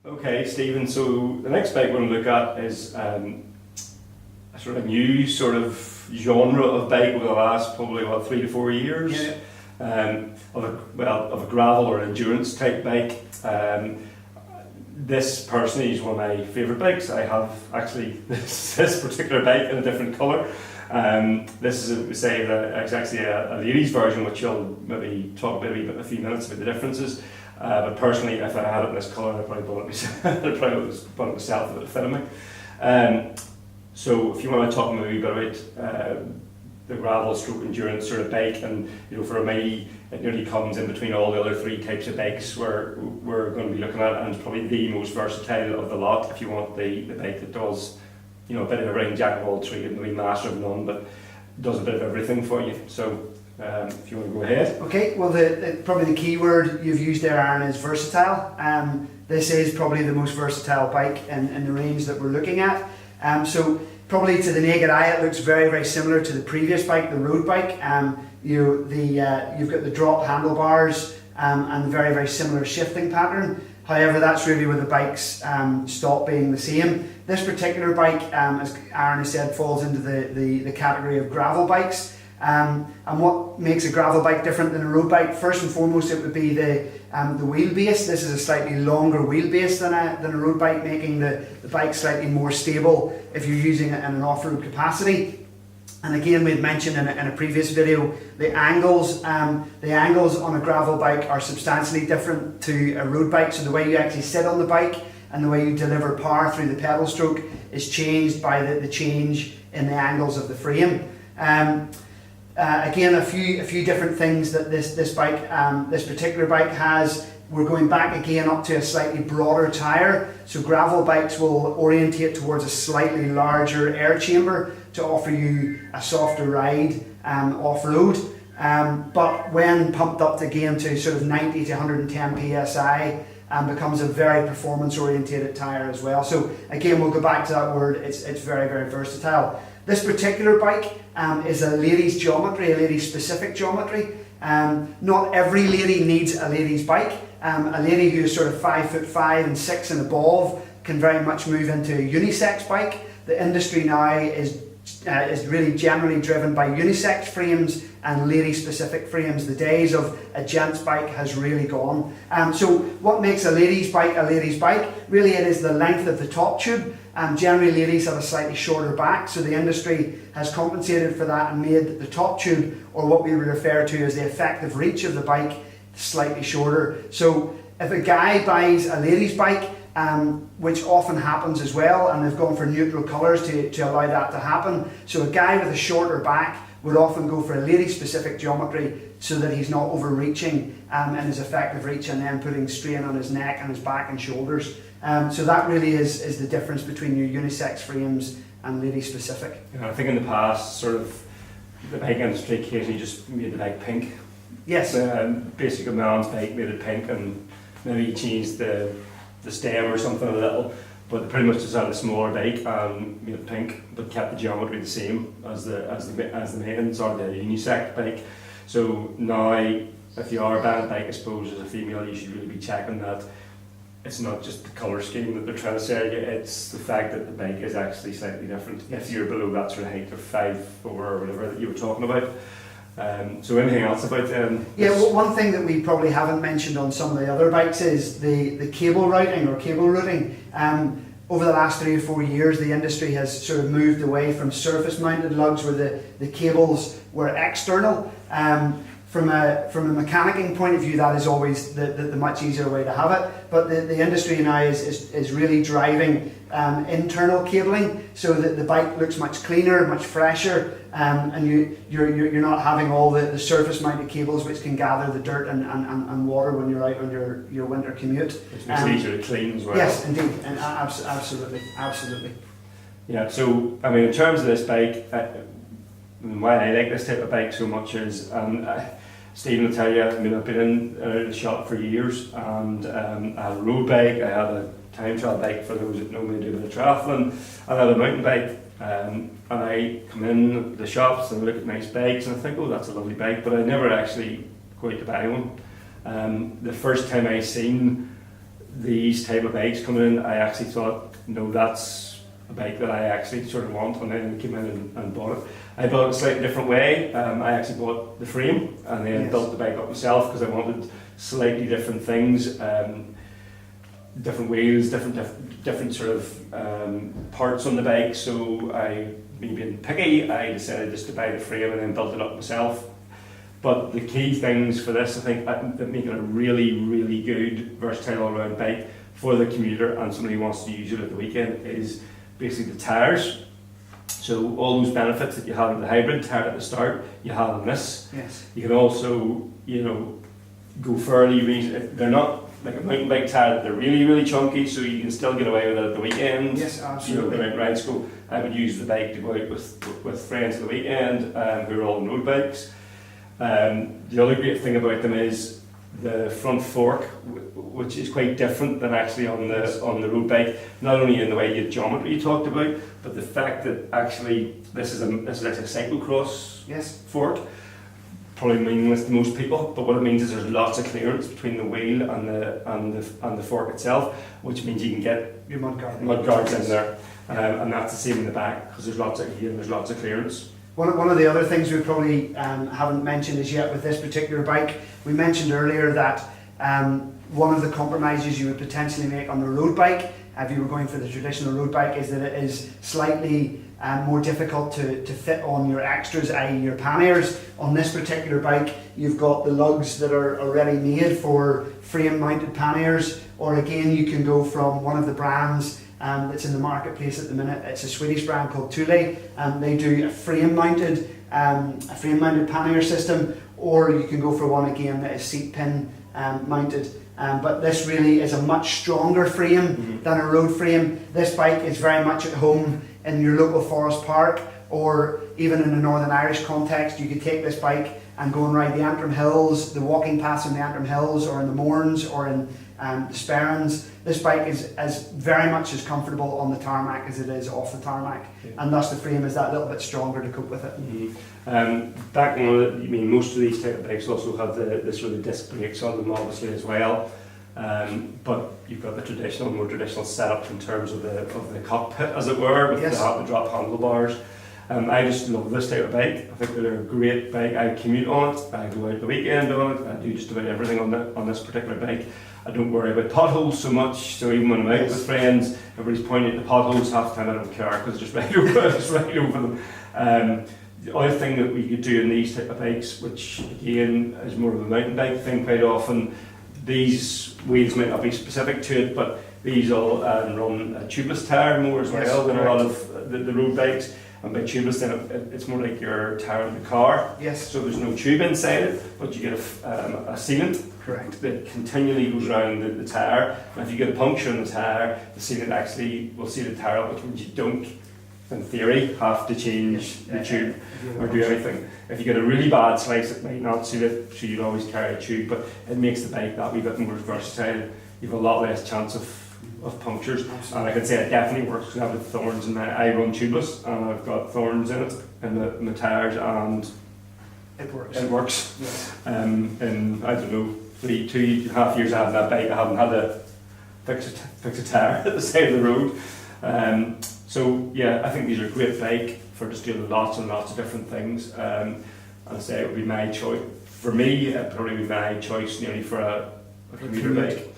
Okay, Stephen, so the next bike we're going to look at is a sort of new sort of genre of bike over the last probably, 3 to 4 years. Yeah. Of a gravel or endurance type bike. This personally is one of my favourite bikes. I have actually this particular bike in a different colour. This is, we say, it's actually a ladies' version, which you'll maybe talk about a few minutes about the differences. But personally, if I had it in this colour, I'd probably bought it myself. I'd probably bought it myself if it fitted me. So if you want to talk a wee bit about the gravel stroke endurance sort of bike, and for me, it nearly comes in between all the other three types of bikes we're going to be looking at, and it's probably the most versatile of the lot. If you want the bike that does, a bit of everything, jack of all trades, and maybe master of none, but does a bit of everything for you. So if you want to go ahead. Okay, well, probably the key word you've used there, Aaron, is versatile. This is probably the most versatile bike in the range that we're looking at. So probably to the naked eye, it looks very, very similar to the previous bike, the road bike. You've got the drop handlebars and the very, very similar shifting pattern. However, that's really where the bikes stop being the same. This particular bike, as Aaron has said, falls into the category of gravel bikes. And what makes a gravel bike different than a road bike? First and foremost, it would be the wheelbase. This is a slightly longer wheelbase than a road bike, making the bike slightly more stable if you're using it in an off-road capacity. And again, we had mentioned in a previous video, the angles on a gravel bike are substantially different to a road bike. So the way you actually sit on the bike and the way you deliver power through the pedal stroke is changed by the change in the angles of the frame. Again, a few different things that this particular bike has. We're going back again up to a slightly broader tyre. So gravel bikes will orientate towards a slightly larger air chamber to offer you a softer ride off-road. But when pumped up again to sort of 90 to 110 psi, becomes a very performance-orientated tyre as well. So again, we'll go back to that word. It's very, very versatile. This particular bike is a ladies' geometry, a ladies-specific geometry. Not every lady needs a ladies' bike. A lady who is sort of 5'5" and 6 and above can very much move into a unisex bike. The industry now is really generally driven by unisex frames and lady-specific frames. The days of a gents bike has really gone. So what makes a ladies' bike a ladies' bike? Really, it is the length of the top tube. Generally, ladies have a slightly shorter back, so the industry has compensated for that and made the top tube, or what we would refer to as the effective reach of the bike, slightly shorter. So if a guy buys a ladies' bike, which often happens as well, and they've gone for neutral colours to allow that to happen. So a guy with a shorter back would often go for a lady-specific geometry so that he's not overreaching in his effective reach and then putting strain on his neck and his back and shoulders. So that really is the difference between your unisex frames and lady-specific. I think in the past, sort of, the bike industry occasionally just made the bike pink. Yes. Basically, man's bike made it pink, and maybe changed the stem or something a little, but they pretty much just had a smaller bike and made it pink, but kept the geometry the same as the mains or the unisex bike. So now, if you are buying a bike, I suppose as a female, you should really be checking that it's not just the colour scheme that they're trying to sell you, it's the fact that the bike is actually slightly different. If you're below that sort of height of 5'4" or whatever that you were talking about. So anything else about yeah, well, one thing that we probably haven't mentioned on some of the other bikes is the cable routing or cable routing. Over the last 3 or 4 years, the industry has sort of moved away from surface mounted lugs where the cables were external. From a mechanicking point of view, that is always the much easier way to have it. But the industry now is really driving internal cabling so that the bike looks much cleaner, much fresher, and you're not having all the surface mounted cables which can gather the dirt and water when you're out on your winter commute. Which makes it easier to clean as well. Yes, indeed, and absolutely. Yeah, so I mean, in terms of this bike, why I like this type of bike so much is, Stephen will tell you, I mean, I've been in the shop for years, and I had a road bike, I had a time trial bike for those that know me do a bit of triathlon, and I had a mountain bike, and I come in the shops and look at nice bikes and I think, oh, that's a lovely bike, but I never actually go out to buy one. The first time I seen these type of bikes coming in, I actually thought, no, that's a bike that I actually sort of want, and then came in and bought it. I bought it a slightly different way. I actually bought the frame and then built the bike up myself because I wanted slightly different things, different wheels, different sort of parts on the bike. So me being picky, I decided just to buy the frame and then built it up myself. But the key things for this, I think, that make it a really, really good, versatile all-round bike for the commuter and somebody who wants to use it at the weekend is basically the tyres. So all those benefits that you have in the hybrid tyre at the start, you have on this. Yes. You can also, go fairly reasonable. They're not like a mountain bike tyre that they're really, really chunky, so you can still get away with it at the weekend. Yes, absolutely. Go out rides. So I would use the bike to go out with friends at the weekend who are all on road bikes. The other great thing about them is the front fork, which is quite different than actually on the road bike. Not only in the way the geometry you talked about, but the fact that actually this is like a cyclocross fork. Probably meaningless to most people, but what it means is there's lots of clearance between the wheel and the fork itself, which means you can get your mud guards in there, and that's the same in the back because there's lots of clearance. One of the other things we probably haven't mentioned as yet with this particular bike, we mentioned earlier that one of the compromises you would potentially make on the road bike, if you were going for the traditional road bike, is that it is slightly more difficult to fit on your extras, i.e. your panniers. On this particular bike, you've got the lugs that are already made for frame-mounted panniers, or again, you can go from one of the brands that's in the marketplace at the minute. It's a Swedish brand called Thule, and they do a frame-mounted pannier system, or you can go for one again that is seat pin mounted. But this really is a much stronger frame than a road frame. This bike is very much at home in your local forest park, or even in a Northern Irish context. You could take this bike and go and ride the Antrim Hills, the walking paths in the Antrim Hills, or in the Mourns, or in the Sperrins. This bike is very much as comfortable on the tarmac as it is off the tarmac, and thus the frame is that little bit stronger to cope with it. Back when most of these type of bikes also have the sort of disc brakes on them, obviously as well. But you've got the more traditional setup in terms of the cockpit, as it were, with the drop handlebars. I just love this type of bike. I think that they're a great bike. I commute on it, I go out the weekend on it, I do just about everything on this particular bike. I don't worry about potholes so much, so even when I'm out with friends, everybody's pointing at the potholes. Half the time I don't care because it's just right over them. The other thing that we could do in these type of bikes, which again is more of a mountain bike thing quite often, these wheels might not be specific to it, but these all run a tubeless tyre more as well than a lot of the road bikes. And by tubeless, then it's more like your tyre in the car. Yes. So there's no tube inside it, but you get a sealant. Correct. That continually goes around the tyre. And if you get a puncture in the tyre, the sealant actually will seal the tyre up, which means you don't, in theory, have to change the tube or do anything. If you get a really bad slice, it might not seal it, so you'd always carry a tube, but it makes the bike that wee bit more versatile. You have a lot less chance of punctures. Absolutely. And I can say it definitely works because I have thorns in I run tubeless and I've got thorns in it in the tyres, and it works. It works. Yes. In I don't know, 2.5 years I have that bike, I haven't had to fix a tyre at the side of the road. So yeah, I think these are a great bike for just doing lots and lots of different things. And I say it would be my choice. For me, it'd probably be my choice nearly for a commuter bike.